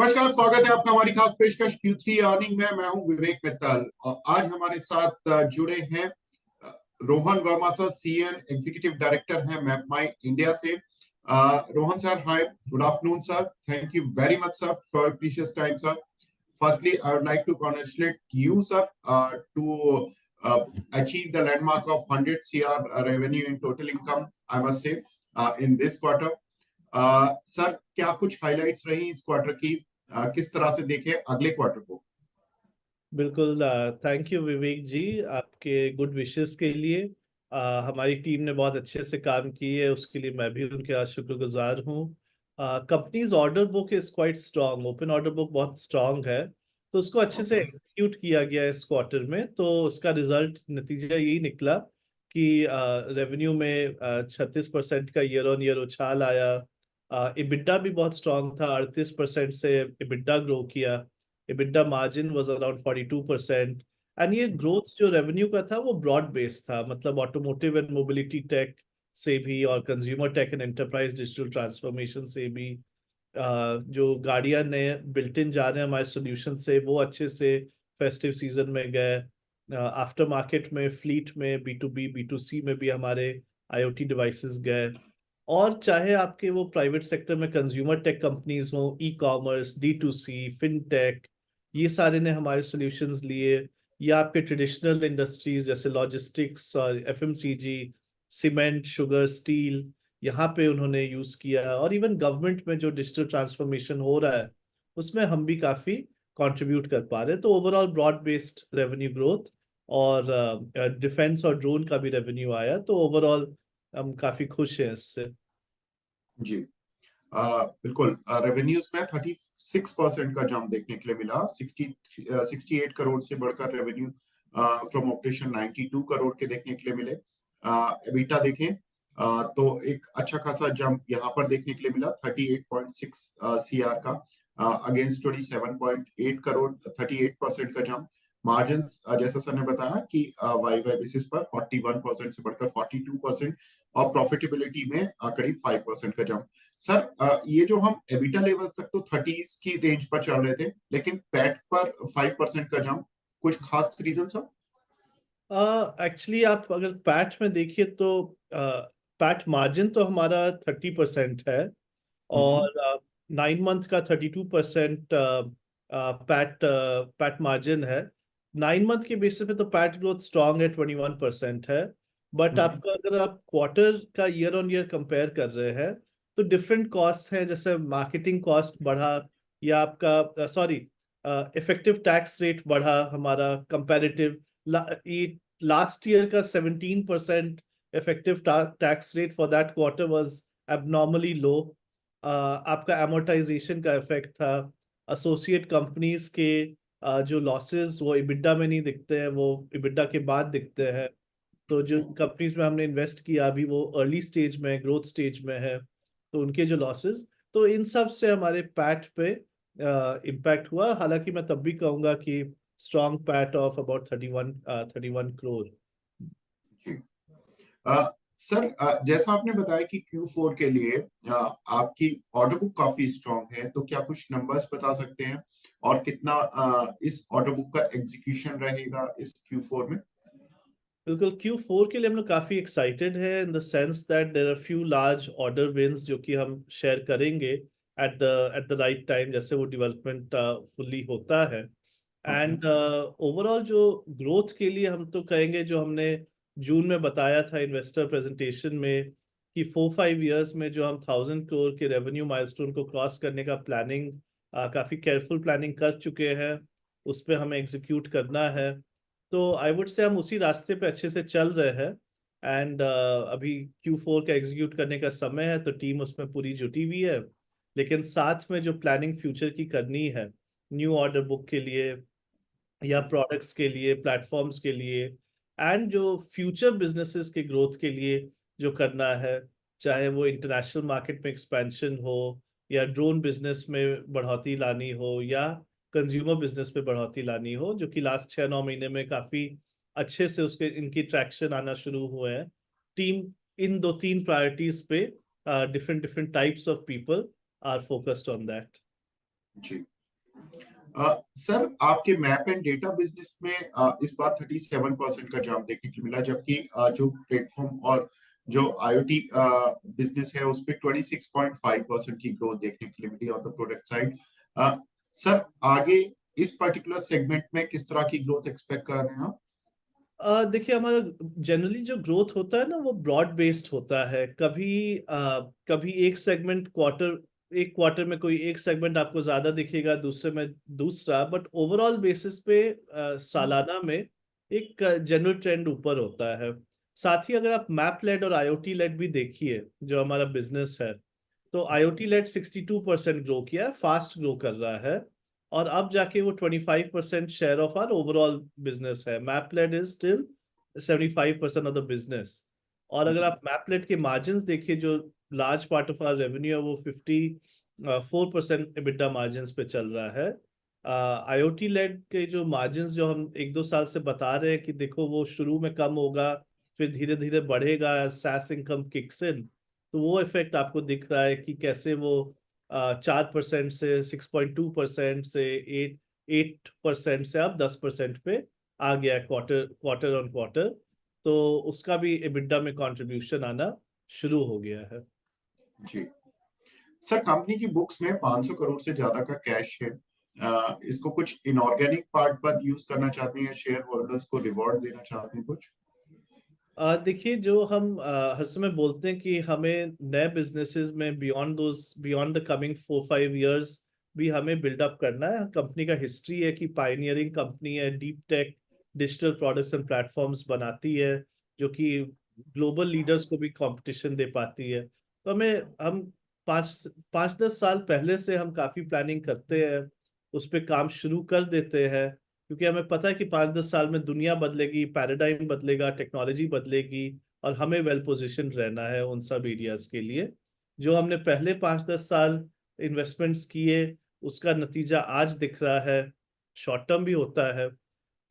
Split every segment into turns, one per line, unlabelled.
नमस्कार, स्वागत है आपका हमारी खास पेशकश Q3 अर्निंग में। मैं हूं विवेक मित्तल और आज हमारे साथ जुड़े हैं Rohan Verma sir, CN executive director हैं मैपमाई इंडिया से। Rohan sir, hi, good afternoon sir. Thank you very much sir for precious time sir. Firstly, I would like to congratulate you, sir, to achieve the landmark of 100 CR revenue in total income, I must say, in this quarter. Sir, क्या कुछ highlights रही इस quarter की? किस तरह से देखें अगले क्वार्टर को?
बिल्कुल, थैंक यू विवेक जी, आपके गुड विशेस के लिए। हमारी टीम ने बहुत अच्छे से काम की है, उसके लिए मैं भी उनके आज शुक्रगुजार हूँ। Companies order book is quite strong, open order book बहुत स्ट्रांग है, तो उसको अच्छे से एग्जीक्यूट किया गया इस क्वार्टर में। तो उसका रिजल्ट नतीजा यही निकला कि रेवेन्यू में 36% का ईयर ऑन ईयर उछाल आया। इबिड्डा भी बहुत स्ट्रांग था, 38% से इबिड्डा ग्रो किया। EBITDA margin was around 42%। And ये ग्रोथ जो रेवेन्यू का था वो ब्रॉड बेस्ड था, मतलब ऑटोमोटिव एंड मोबिलिटी टेक से भी और consumer tech and enterprise digital transformation से भी। जो गाड़ियां नए बिल्ट इन जा रहे हैं हमारे सोल्यूशन से, वो अच्छे से फेस्टिव सीजन में गए। आफ्टर मार्केट में, फ्लीट में, B2B B2C में भी हमारे IoT डिवाइसेस गए। और चाहे आपके वो प्राइवेट सेक्टर में कंज्यूमर टेक कंपनीज हो, E-कॉमर्स, D2C, फिनटेक, ये सारे ने हमारे सॉल्यूशंस लिए, या आपके ट्रेडिशनल इंडस्ट्रीज जैसे लॉजिस्टिक्स और FMCG, सीमेंट, शुगर, स्टील, यहाँ पे उन्होंने यूज किया। और इवन गवर्नमेंट में जो डिजिटल ट्रांसफॉर्मेशन हो रहा है उसमें हम भी काफी कंट्रीब्यूट कर पा रहे हैं। तो overall broad based revenue growth, और डिफेंस और ड्रोन का भी रेवेन्यू आया, तो ओवरऑल हम काफी खुश हैं इससे।
जी, बिल्कुल। रेवेन्यूज में 36% का जंप देखने के लिए मिला। 68 करोड़ से बढ़कर रेवेन्यू फ्रॉम ऑपरेशन 92 करोड़ के देखने के लिए मिले। एबिटा देखें तो एक अच्छा खासा जंप यहाँ पर देखने के लिए मिला, 38.6 CR का अगेंस्ट 27.8 करोड़, 38% का जंप। मार्जिन जैसा सर ने बताया कि वाई बेसिस पर 41% से बढ़कर 42%, और प्रॉफिटेबिलिटी में करीब 5% का जंप। सर, ये जो हम एबिटा लेवल्स तक तो 30s की रेंज पर चल रहे थे, लेकिन पैट पर 5% का जंप, कुछ खास रीजन सर?
एक्चुअली आप अगर पैट में देखिए तो पैट मार्जिन तो हमारा 30% है, और 9 मंथ का 32% पैट पैट मार्जिन है। 9 मंथ के बेसिस पे तो पैट ग्रोथ स्ट्रांग है, 21% है। बट आपका अगर आप क्वार्टर का ईयर ऑन ईयर कंपेयर कर रहे हैं तो डिफरेंट कॉस्ट है, जैसे मार्केटिंग कॉस्ट बढ़ा, या आपका सॉरी इफेक्टिव टैक्स रेट बढ़ा हमारा कंपैरेटिव। लास्ट ईयर का 17% effective tax rate for that quarter was abnormally low. आपका amortization का इफेक्ट था। एसोसिएट कंपनीज के जो लॉसेस वो इबिड्डा में नहीं दिखते हैं, वो इबिड्डा के बाद दिखते हैं। तो जो कंपनीज में हमने इन्वेस्ट किया अभी वो अर्ली स्टेज में, ग्रोथ स्टेज में है, तो उनके जो लॉसेस, तो इन सब से हमारे पैट पे इम्पैक्ट हुआ। हालांकि मैं तब भी कहूंगा कि strong PAT of about 31 crore.
Sir, जैसा आपने बताया कि Q4 के लिए आपकी ऑर्डर बुक काफी स्ट्रांग है, तो क्या कुछ नंबर्स बता सकते हैं और कितना इस ऑर्डर बुक का एग्जीक्यूशन रहेगा इस Q4 में?
बिल्कुल, Q4 के लिए हम लोग काफी एक्साइटेड है, in the sense that there are few large order wins जो कि हम शेयर करेंगे एट द राइट टाइम, जैसे वो डेवलपमेंट फुल्ली होता है। एंड ओवरऑल जो ग्रोथ के लिए हम तो कहेंगे, जो हमने जून में बताया था इन्वेस्टर प्रेजेंटेशन में, कि 4-5 इयर्स में जो हम 1000 करोड़ के रेवेन्यू माइलस्टोन को क्रॉस करने का प्लानिंग, काफी केयरफुल प्लानिंग कर चुके हैं, उस पर हमें एग्जीक्यूट करना है। तो आई वुड से हम उसी रास्ते पे अच्छे से चल रहे हैं। एंड अभी Q4 का एग्जीक्यूट करने का समय है, तो टीम उसमें पूरी जुटी हुई है। लेकिन साथ में जो प्लानिंग फ्यूचर की करनी है, न्यू ऑर्डर बुक के लिए या प्रोडक्ट्स के लिए, प्लेटफॉर्म्स के लिए, एंड जो फ्यूचर बिजनेसेस के ग्रोथ के लिए जो करना है, चाहे वो इंटरनेशनल मार्केट में एक्सपेंशन हो, या ड्रोन बिजनेस में बढ़ोतरी लानी हो, या कंज्यूमर बिजनेस में बढ़ोतरी लानी हो, जो कि लास्ट 6-9 महीने में काफी अच्छे से उसके इनकी ट्रैक्शन आना शुरू हुए हैं। टीम इन 2-3 प्रायोरिटीज पे different different types of people are focused on that.
जी, सर आपके मैप एंड डेटा बिजनेस में इस बार 37% का जंप देखने को मिला, जबकि जो प्लेटफॉर्म और जो आईओटी बिजनेस है उस पे 26.5% की ग्रोथ देखने के लिए मिली on the product side. Sir आगे इस पर्टिकुलर सेगमेंट में किस तरह की ग्रोथ एक्सपेक्ट कर रहे हैं आप?
देखिए, हमारा जनरली जो ग्रोथ होता है ना, वो ब्रॉड बेस्ड होता है। कभी एक क्वार्टर में कोई एक सेगमेंट आपको ज्यादा दिखेगा, दूसरे में दूसरा, बट ओवरऑल बेसिस पे सालाना में एक जनरल ट्रेंड ऊपर होता है। साथ ही अगर आप मैप लेड और आईओटी लेड भी देखिए, जो हमारा बिजनेस है, तो आईओटी लेड 62% ग्रो किया है, फास्ट ग्रो कर रहा है। और अब जाके वो 25% share of our overall business है। Maplet is still 75% of the business. और अगर आप मैपलेट के मार्जिन देखिए, जो large part of our revenue है, वो 54% EBITDA मार्जिन पे चल रहा है। आईओटी लेड के जो मार्जिन जो हम एक दो साल से बता रहे हैं कि देखो वो शुरू में कम होगा, फिर धीरे धीरे बढ़ेगा, सैस इनकम किक्स इन, तो वो इफेक्ट आपको दिख रहा है कि कैसे वो 4% से 6.2% से 8% से अब 10% पे आ गया, क्वार्टर क्वार्टर ऑन क्वार्टर। तो उसका भी EBITDA में कंट्रीब्यूशन आना शुरू हो गया है।
जी सर, कंपनी की बुक्स में 500 करोड़ से ज्यादा का कैश है। इसको कुछ इनऑर्गेनिक पार्ट पर यूज करना चाहते हैं, शेयर होल्डर्स को रिवॉर्ड देना चाहते हैं कुछ?
देखिए, जो हम हर समय बोलते हैं कि हमें नए बिजनेसेस में बियॉन्ड द कमिंग 4-5 इयर्स भी हमें बिल्डअप करना है। कंपनी का हिस्ट्री है कि पायनियरिंग कंपनी है, deep tech digital products and platforms बनाती है, जो कि ग्लोबल लीडर्स को भी कंपटीशन दे पाती है। तो हम 5-10 साल पहले से हम काफी प्लानिंग करते हैं, उस पर काम शुरू कर देते हैं, क्योंकि हमें पता है कि 5-10 साल में दुनिया बदलेगी, पैराडाइम बदलेगा, टेक्नोलॉजी बदलेगी, और हमें वेल पोजिशन रहना है उन सब एरियाज के लिए। जो हमने पहले 5-10 साल इन्वेस्टमेंट्स किए, उसका नतीजा आज दिख रहा है। शॉर्ट टर्म भी होता है,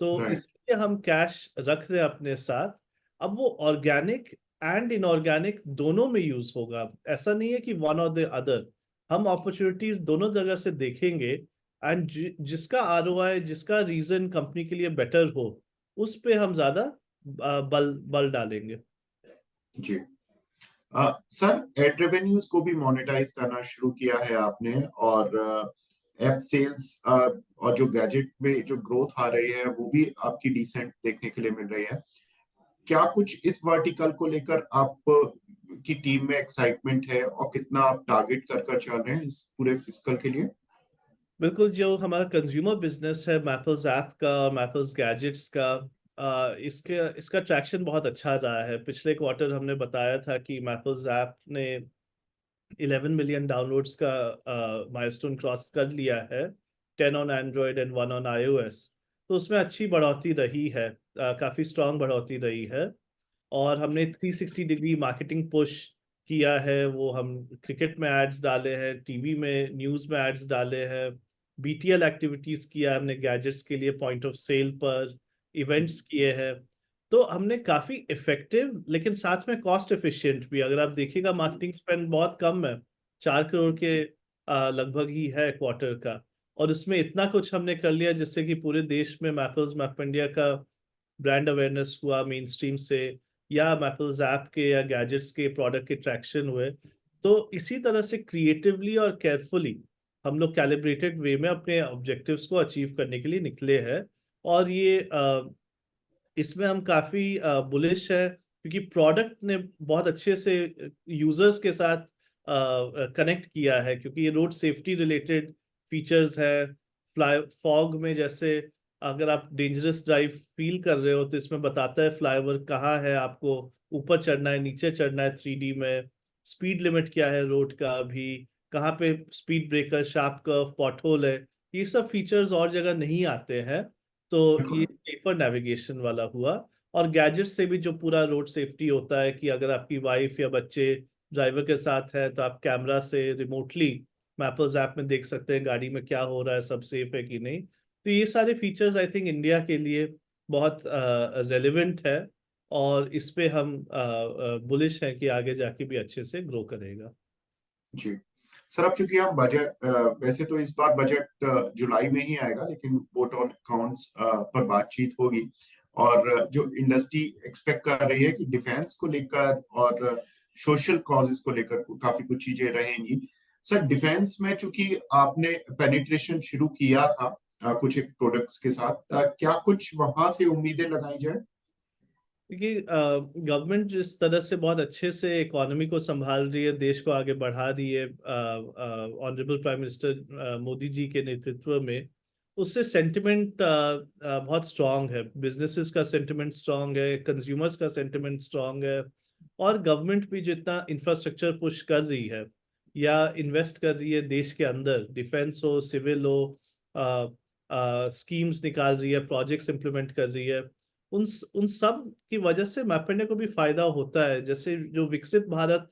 तो
राइट।
इसलिए हम कैश रख रहे हैं अपने साथ। अब वो ऑर्गेनिक एंड इनऑर्गेनिक दोनों में यूज होगा, ऐसा नहीं है कि वन और द अदर। हम अपॉर्चुनिटीज दोनों जगह से देखेंगे, एंड जिसका आरओआई, जिसका रीजन कंपनी के लिए बेटर हो, उस पे हम ज्यादा बल बल डालेंगे।
जी सर, एड रेवेन्यूज को भी मोनेटाइज करना शुरू किया है आपने, और ऐप सेल्स और जो गैजेट में जो ग्रोथ आ रही है वो भी आपकी डिसेंट देखने के लिए मिल रही है। क्या कुछ इस वर्टिकल को लेकर आप की टीम में एक्साइटमेंट है, और कितना आप टारगेट कर कर चल रहे हैं इस पूरे फिस्कल के लिए?
बिल्कुल, जो हमारा कंज्यूमर बिजनेस है, मैपल्स ऐप का और मैपल्स गैजेट्स का, इसका ट्रैक्शन बहुत अच्छा रहा है। पिछले क्वार्टर हमने बताया था कि मैपल्स ऐप ने 11 मिलियन डाउनलोड्स का माइलस्टोन क्रॉस कर लिया है, 10 on Android and 1 on iOS। तो उसमें अच्छी बढ़ोतरी रही है, काफी स्ट्रांग बढ़ोतरी रही है। और हमने 360 डिग्री मार्केटिंग पुश किया है। वो हम क्रिकेट में एड्स डाले हैं, टीवी में, न्यूज़ में एड्स डाले हैं, बीटीएल एक्टिविटीज किया है हमने गैजेट्स के लिए, पॉइंट ऑफ सेल पर इवेंट्स किए हैं। तो हमने काफी इफेक्टिव लेकिन साथ में कॉस्ट एफिशिएंट भी, अगर आप देखिएगा मार्केटिंग स्पेंड बहुत कम है, 4 करोड़ के लगभग ही है क्वार्टर का। और उसमें इतना कुछ हमने कर लिया जिससे कि पूरे देश में मैपल्स मैप इंडिया का ब्रांड अवेयरनेस हुआ मेन स्ट्रीम से, या मैपल्स ऐप के या गैजेट्स के प्रोडक्ट के ट्रैक्शन हुए। तो इसी तरह से क्रिएटिवली और केयरफुली हम लोग कैलिब्रेटेड वे में अपने ऑब्जेक्टिव्स को अचीव करने के लिए निकले हैं। और ये इसमें हम काफी बुलिश है, क्योंकि प्रोडक्ट ने बहुत अच्छे से यूजर्स के साथ कनेक्ट किया है, क्योंकि ये रोड सेफ्टी रिलेटेड फीचर्स है। फ्लाई फॉग में जैसे अगर आप डेंजरस ड्राइव फील कर रहे हो, तो इसमें बताता है फ्लाईओवर कहाँ है, आपको ऊपर चढ़ना है, नीचे चढ़ना है, 3D में स्पीड लिमिट क्या है रोड का, अभी कहाँ पे speed breaker, sharp curve, pothole है। ये सब फीचर्स और जगह नहीं आते हैं। तो ये
बिल्कुल।
सेफर नेविगेशन वाला हुआ। और गैजेट से भी जो पूरा रोड सेफ्टी होता है कि अगर आपकी वाइफ या बच्चे ड्राइवर के साथ है, तो आप कैमरा से रिमोटली मैपल्स ऐप में देख सकते हैं गाड़ी में क्या हो रहा है, सब सेफ है कि नहीं। तो ये सारे फीचर्स आई थिंक इंडिया के लिए बहुत रेलेवेंट है, और इस पे हम बुलिश हैं कि आगे जाके भी अच्छे से ग्रो करेगा।
जी सर अब चूंकि हम बजट, वैसे तो इस बार बजट जुलाई में ही आएगा, लेकिन वोट ऑन अकाउंट्स पर बातचीत होगी, और जो इंडस्ट्री एक्सपेक्ट कर रही है कि डिफेंस को लेकर और सोशल कॉजेस को लेकर काफी कुछ चीजें रहेंगी। सर डिफेंस में चूंकि आपने पेनिट्रेशन शुरू किया था कुछ एक प्रोडक्ट्स के साथ, क्या कुछ वहां से उम्मीदें लगाई जाए?
देखिए, गवर्नमेंट जिस तरह से बहुत अच्छे से इकोनॉमी को संभाल रही है, देश को आगे बढ़ा रही है honourable prime minister Modi ji के नेतृत्व में, उससे सेंटिमेंट बहुत स्ट्रांग है। बिजनेसेस का सेंटिमेंट स्ट्रांग है, कंज्यूमर्स का सेंटिमेंट स्ट्रांग है, और गवर्नमेंट भी जितना इंफ्रास्ट्रक्चर पुश कर रही है या इन्वेस्ट कर रही है देश के अंदर, डिफेंस हो, सिविल हो, स्कीम्स निकाल रही है, प्रोजेक्ट्स इंप्लीमेंट कर रही है, उन सब की वजह से मैपेंडे को भी फायदा होता है। जैसे जो विकसित भारत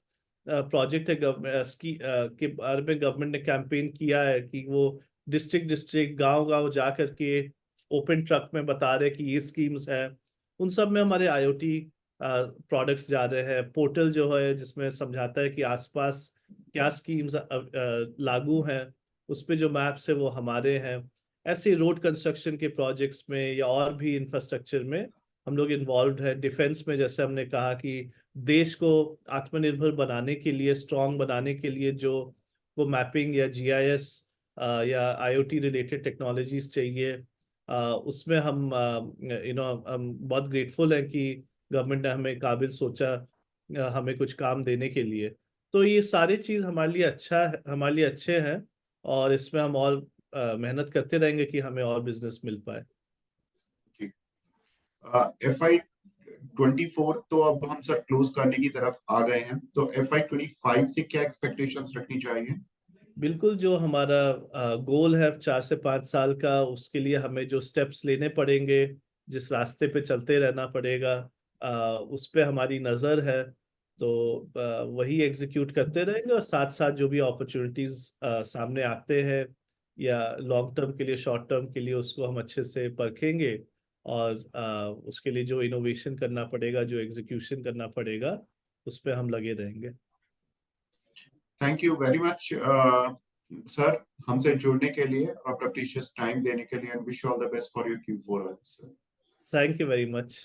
प्रोजेक्ट है के बारे में गवर्नमेंट ने कैंपेन किया है कि वो डिस्ट्रिक्ट डिस्ट्रिक्ट गांव गांव जा करके ओपन ट्रक में बता रहे कि ये स्कीम्स है। उन सब में हमारे आईओटी प्रोडक्ट्स जा रहे हैं। पोर्टल जो है जिसमें समझाता है कि आसपास क्या स्कीम्स लागू हैं, उस पे जो मैप्स है वो हमारे हैं। ऐसे रोड कंस्ट्रक्शन के प्रोजेक्ट्स में या और भी इंफ्रास्ट्रक्चर में हम लोग इन्वॉल्व है। डिफेंस में जैसे हमने कहा कि देश को आत्मनिर्भर बनाने के लिए, स्ट्रांग बनाने के लिए जो वो मैपिंग या जीआईएस या आईओटी रिलेटेड टेक्नोलॉजीज चाहिए, उसमें हम हम बहुत ग्रेटफुल हैं कि गवर्नमेंट ने हमें काबिल सोचा हमें कुछ काम देने के लिए। तो ये सारी चीज़ हमारे लिए अच्छा है, हमारे लिए अच्छे हैं, और इसमें हम और मेहनत करते रहेंगे कि हमें और बिजनेस मिल पाए।
FY 24 तो अब हम सर क्लोज करने की तरफ आ गए हैं, तो FY 25 से क्या एक्सपेक्टेशंस रखनी चाहिए?
बिल्कुल, जो हमारा गोल है 4 से 5 साल का, उसके लिए हमें जो स्टेप्स लेने पड़ेंगे, जिस रास्ते पे चलते रहना पड़ेगा, उस पे हमारी नज़र है। तो वही एग्जीक्यूट करते रहेंगे, और साथ साथ जो भी अपॉर्चुनिटीज सामने आते हैं या लॉन्ग टर्म के लिए, शॉर्ट टर्म के लिए, उसको हम अच्छे से परखेंगे, और उसके लिए जो इनोवेशन करना पड़ेगा, जो एग्जीक्यूशन करना पड़ेगा, उस पे हम लगे रहेंगे।
Thank you very much sir, हमसे जुड़ने के लिए और अपना प्रीशियस टाइम देने के लिए, and wish you all the best for your Q4 sir.
Thank you very much.